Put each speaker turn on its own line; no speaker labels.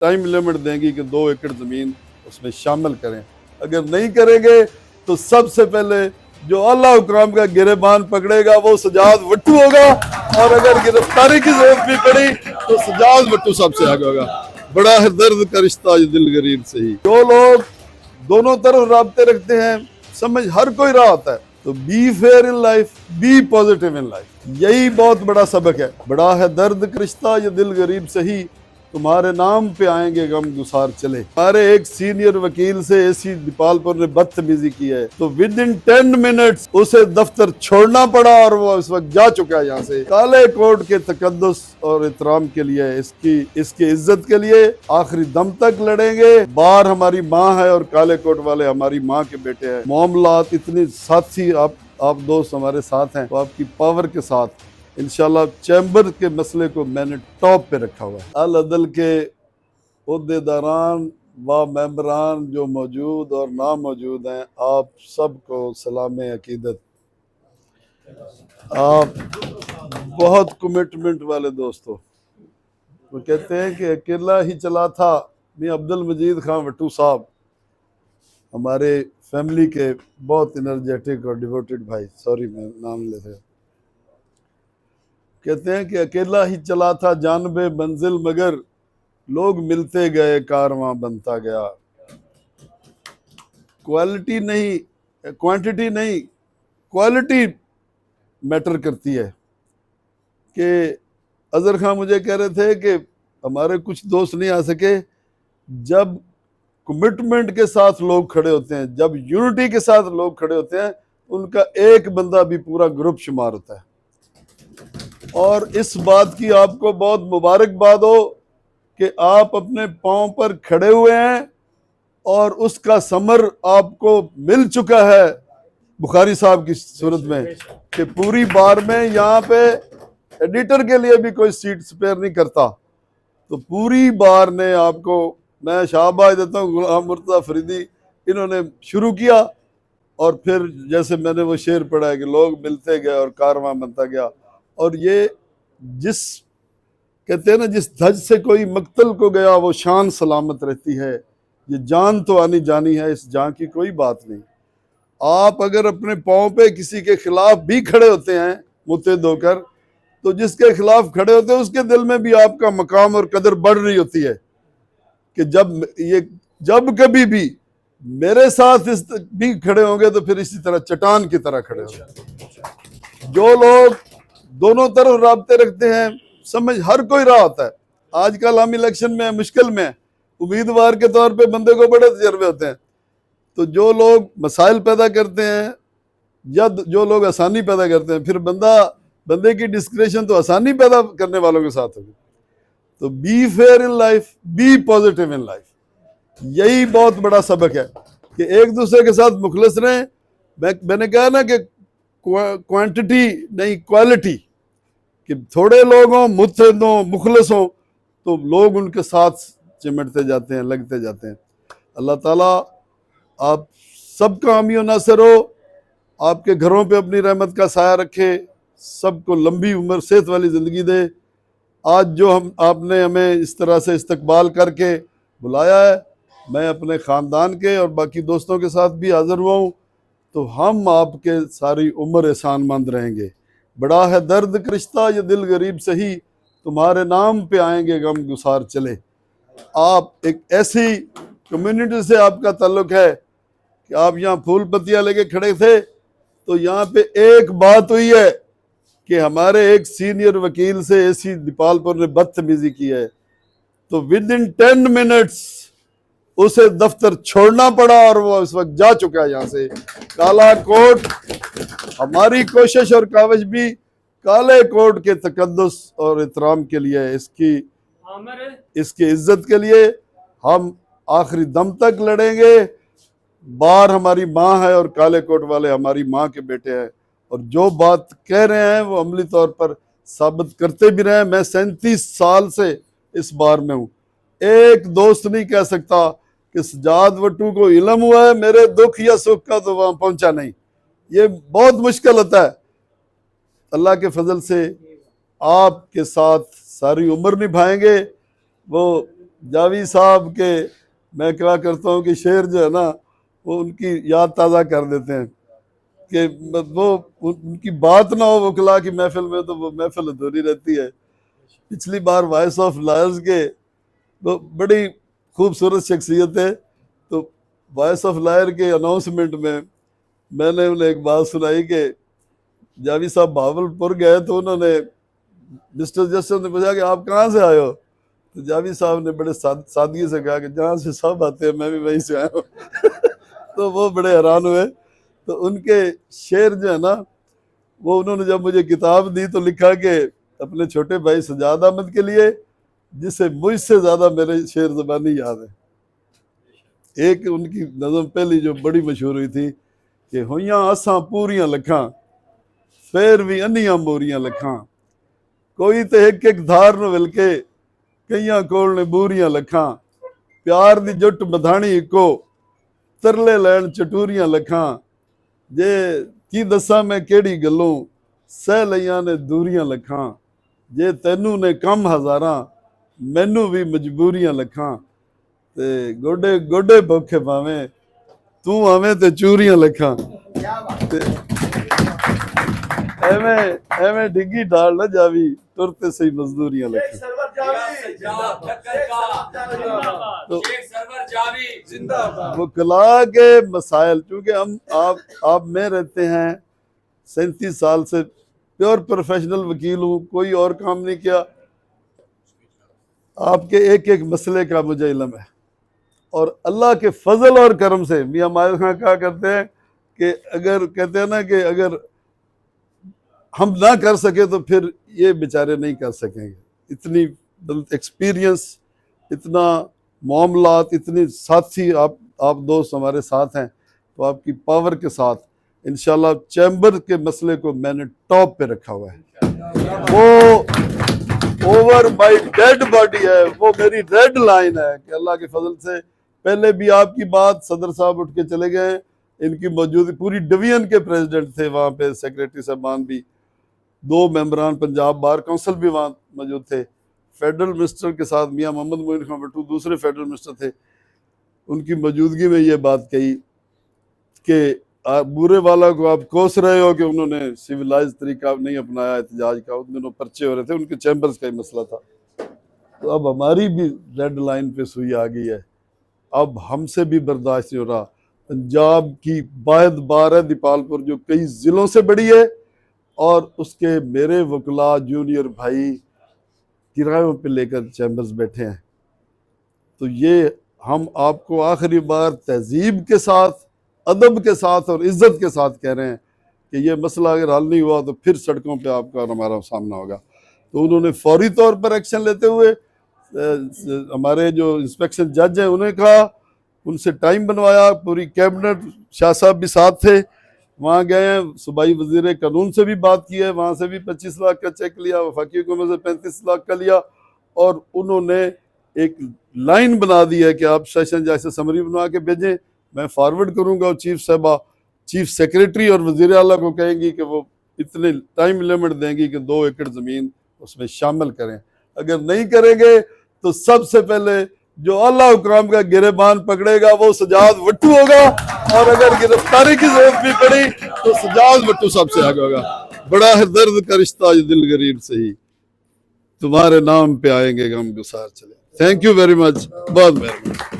Time limit देंगी कि 2 एकड़ ज़मीन उसमें शामिल करें। अगर नहीं करेंगे तो सबसे पहले जो अल्लाह हुक्म का गिरेबान पकड़ेगा वो सजाद वट्टू होगा, और अगर गिरफ्तारी की जरूरत भी पड़ी तो सजाद वट्टू सबसे आगे होगा। बड़ा है दर्द का रिश्ता ये दिल गरीब से ही। जो लोग दोनों तरफ राब्ते रखते हैं, समझ हर कोई रहा होता है, तो be fair in life, be positive in life, यही बहुत बड़ा सबक है। बड़ा है दर्द का रिश्ता ये दिल गरीब से ही, तुम्हारे नाम पे आएंगे गम गुसार चले। हमारे एक सीनियर वकील से एसी दीपालपुर ने बदतमीजी की है, तो विद इन 10 मिनट्स उसे दफ्तर छोड़ना पड़ा, और वो इस वक्त जा चुका है यहाँ से। काले कोट के तकद्दुस और एहतराम के लिए, इसकी इज्जत के लिए आखिरी दम तक लड़ेंगे। बार हमारी माँ है और काले कोट वाले हमारी माँ के बेटे हैं। मामलात इतनी साथी आप दोस्त हमारे साथ हैं, तो आपकी पावर के साथ इंशाल्लाह चैम्बर के मसले को मैंने टॉप पे रखा हुआ है। अल अदल के ओहदेदारान व मेंबरान जो मौजूद और ना मौजूद हैं, आप सबको सलाम अकीदत। आप बहुत कमिटमेंट वाले दोस्तों। वो कहते हैं कि अकेला ही चला था मियां अब्दुल मजीद खान वट्टू साहब, हमारे फैमिली के बहुत एनर्जेटिक और डिवोटेड भाई, सॉरी मैं नाम लेते, कहते हैं कि अकेला ही चला था जानबे मंजिल, मगर लोग मिलते गए कारवां बनता गया। क्वालिटी नहीं, क्वांटिटी नहीं, क्वालिटी मैटर करती है। कि अजहर खान मुझे कह रहे थे कि हमारे कुछ दोस्त नहीं आ सके। जब कमिटमेंट के साथ लोग खड़े होते हैं, जब यूनिटी के साथ लोग खड़े होते हैं, उनका एक बंदा भी पूरा ग्रुप शुमार होता है। और इस बात की आपको बहुत मुबारकबाद हो कि आप अपने पांव पर खड़े हुए हैं, और उसका समर आपको मिल चुका है बुखारी साहब की सूरत में, कि पूरी बार में यहाँ पे एडिटर के लिए भी कोई सीट स्पेयर नहीं करता। तो पूरी बार ने आपको मैं शाबाश देता हूँ। गुलाम मुर्तज़ा फरीदी इन्होंने शुरू किया, और फिर जैसे मैंने वो शेर पढ़ा है कि लोग मिलते गए और कारवां बनता गया। और ये जिस कहते हैं ना, जिस धज से कोई मक्तल को गया वो शान सलामत रहती है। ये जान तो आनी जानी है, इस जान की कोई बात नहीं। आप अगर अपने पाँव पे किसी के खिलाफ भी खड़े होते हैं मुत्तहिद होकर, तो जिसके खिलाफ खड़े होते हैं उसके दिल में भी आपका मकाम और कदर बढ़ रही होती है कि जब कभी भी मेरे साथ इस भी खड़े होंगे तो फिर इसी तरह चट्टान की तरह खड़े होंगे। जो लोग दोनों तरफ राब्ते रखते हैं, समझ हर कोई रहा होता है। आजकल हम इलेक्शन में मुश्किल में उम्मीदवार के तौर पे बंदे को बड़े तजर्बे होते हैं, तो जो लोग मसाइल पैदा करते हैं या जो लोग आसानी पैदा करते हैं, फिर बंदे की डिस्क्रिप्शन तो आसानी पैदा करने वालों के साथ होगी। तो be fair in life, be positive in life, यही बहुत बड़ा सबक है कि एक दूसरे के साथ मुखलिस रहें। मैंने कहा ना कि क्वांटिटी नहीं, क्वालिटी, कि थोड़े लोग हों, मुत्तहिद हों, मुखलिस हों, तो लोग उनके साथ चिमटते जाते हैं, लगते जाते हैं। अल्लाह ताला आप सबका हामी और नासिर हो, आपके घरों पे अपनी रहमत का साया रखे, सबको लंबी उम्र सेहत वाली ज़िंदगी दे। आज जो आपने हमें इस तरह से इस्तकबाल करके बुलाया है, मैं अपने ख़ानदान के और बाकी दोस्तों के साथ भी हाज़िर हुआ हूँ, तो हम आपके सारी उम्र एहसानमंद रहेंगे। बड़ा है दर्द का रिश्ता ये दिल गरीब से ही, तुम्हारे नाम पे आएंगे गम गुसार चले। आप एक ऐसी कम्युनिटी से आपका ताल्लुक़ है कि आप यहाँ फूल पत्तियाँ लेके खड़े थे, तो यहाँ पे एक बात हुई है कि हमारे एक सीनियर वकील से एसी दीपालपुर ने बदतमीजी की है, तो विद इन 10 मिनट्स उसे दफ्तर छोड़ना पड़ा, और वो इस वक्त जा चुका है यहाँ से। काला कोट, हमारी कोशिश और काविश भी काले कोट के तकद्दुस और एहतराम के लिए, इसकी इज्जत के लिए हम आखिरी दम तक लड़ेंगे। बार हमारी माँ है और काले कोट वाले हमारी माँ के बेटे हैं, और जो बात कह रहे हैं वो अमली तौर पर साबित करते भी रहे। मैं 37 साल से इस बार में हूँ। एक दोस्त नहीं कह सकता कि सजाद वट्टू को इल्म हुआ है, मेरे दुख या सुख का तो वहाँ पहुँचा नहीं। ये बहुत मुश्किल होता है। अल्लाह के फजल से आपके साथ सारी उम्र निभाएंगे। वो جاوید صاحب کے میں کہا کرتا ہوں کہ شعر جو ہے نا وہ ان کی یاد تازہ کر دیتے ہیں کہ وہ ان کی بات نہ ہو وکلا کی محفل میں تو وہ محفل ادھوری رہتی ہے۔ پچھلی بار وائس آف لائرز کے وہ بڑی خوبصورت شخصیت ہے، تو وائس آف لائر کے اناؤنسمنٹ میں نے انہیں ایک بات سنائی کہ جاوید صاحب بہاولپور گئے تو انہوں نے مسٹر جسٹس نے پوچھا کہ آپ کہاں سے آئے ہو، تو جاوید صاحب نے بڑے سادگی سے کہا کہ جہاں سے سب آتے ہیں میں بھی وہیں سے آیا ہوں تو وہ بڑے حیران ہوئے۔ تو ان کے شعر جو ہے نا وہ انہوں نے جب مجھے کتاب دی تو لکھا کہ اپنے چھوٹے بھائی سجاد احمد کے لیے، جسے مجھ سے زیادہ میرے شعر زبانی یاد ہے۔ ایک ان کی نظم پہلی جو بڑی مشہور ہوئی تھی کہ ہویاں اساں پوریاں لکھاں پھر بھی انیاں موریاں لکھاں، کوئی تے ایک ایک دھار نو ول کے کئیاں کول نے بوریاں لکھاں، پیار دی جٹ بدھانی اکو ترلے لین چٹوریاں لکھاں، جے کی دساں میں کیڑی گلوں سہ لیاں نے دوریاں لکھاں، جے تینوں نے کم ہزاراں مینوں بھی مجبوریاں لکھاں، تے گوڈے گوڈے بوکھے پاویں تو آویں تے چوریاں لکھاں، ایویں ڈگی ڈال نہ جاوی ترتے صحیح مزدوریاں لکھاں۔ وکلا کے مسائل، چونکہ ہم آپ میں رہتے ہیں 37 سال سے پیور پروفیشنل وکیل ہوں، کوئی اور کام نہیں کیا، آپ کے ایک ایک مسئلے کا مجھے علم ہے، اور اللہ کے فضل اور کرم سے میاں مائل خان کہا کرتے ہیں کہ اگر کہتے ہیں نا کہ اگر ہم نہ کر سکے تو پھر یہ بیچارے نہیں کر سکیں گے، اتنی ایکسپیرینس، اتنا معاملات، اتنی ساتھی آپ دوست ہمارے ساتھ ہیں، تو آپ کی پاور کے ساتھ انشاءاللہ چیمبر کے مسئلے کو میں نے ٹاپ پہ رکھا ہوا ہے، وہ اوور مائی ڈیڈ باڈی ہے، وہ میری ریڈ لائن ہے کہ اللہ کے فضل سے پہلے بھی آپ کی بات صدر صاحب اٹھ کے چلے گئے، ان کی موجودگی پوری ڈویژن کے پریزیڈنٹ تھے وہاں پہ، سیکریٹری صاحبان بھی، 2 ممبران پنجاب بار کونسل بھی وہاں موجود تھے، فیڈرل منسٹر کے ساتھ میاں محمد معین خان بٹو دوسرے فیڈرل منسٹر تھے، ان کی موجودگی میں یہ بات کہی کہ بورے والا کو آپ کوس رہے ہو کہ انہوں نے سیولائز طریقہ نہیں اپنایا احتجاج کا، ان دنوں پرچے ہو رہے تھے، ان کے چیمبرز کا ہی مسئلہ تھا، تو اب ہماری بھی ریڈ لائن پہ سوئی آ گئی ہے، اب ہم سے بھی برداشت نہیں ہو رہا۔ پنجاب کی باعث بار ہے دیپالپور جو کئی ضلعوں سے بڑی ہے، اور اس کے میرے وکلا جونیئر بھائی کرایوں پہ لے کر چیمبرز بیٹھے ہیں، تو یہ ہم آپ کو آخری بار تہذیب کے ساتھ، ادب کے ساتھ اور عزت کے ساتھ کہہ رہے ہیں کہ یہ مسئلہ اگر حل نہیں ہوا تو پھر سڑکوں پہ آپ کا اور ہمارا سامنا ہوگا۔ تو انہوں نے فوری طور پر ایکشن لیتے ہوئے ہمارے جو انسپیکشن جج ہیں انہیں کہا، ان سے ٹائم بنوایا، پوری کیبنٹ، شاہ صاحب بھی ساتھ تھے، وہاں گئے ہیں، صوبائی وزیر قانون سے بھی بات کی ہے، وہاں سے بھی 25 لاکھ کا چیک لیا، وفاقی حکومت سے 35 لاکھ کا لیا، اور انہوں نے ایک لائن بنا دی ہے کہ آپ سیشن جج سے سمری بنوا کے بھیجیں، میں فارورڈ کروں گا، اور چیف صاحبہ چیف سیکریٹری اور وزیر اعلیٰ کو کہیں گی کہ وہ اتنے ٹائم لیمٹ دیں گی کہ 2 ایکڑ زمین اس میں شامل کریں، اگر نہیں کریں گے تو سب سے پہلے جو اعلیٰ حکام کا گریبان پکڑے گا وہ سجاد وٹو ہوگا، اور اگر گرفتاری کی ضرورت بھی پڑی تو سجاد وٹو سب سے آگے ہوگا۔ بڑا ہے درد کا رشتہ یہ دل غریب سے ہی، تمہارے نام پہ آئیں گے غم گسار چلے۔ تھینک یو ویری مچ، بہت مہربانی۔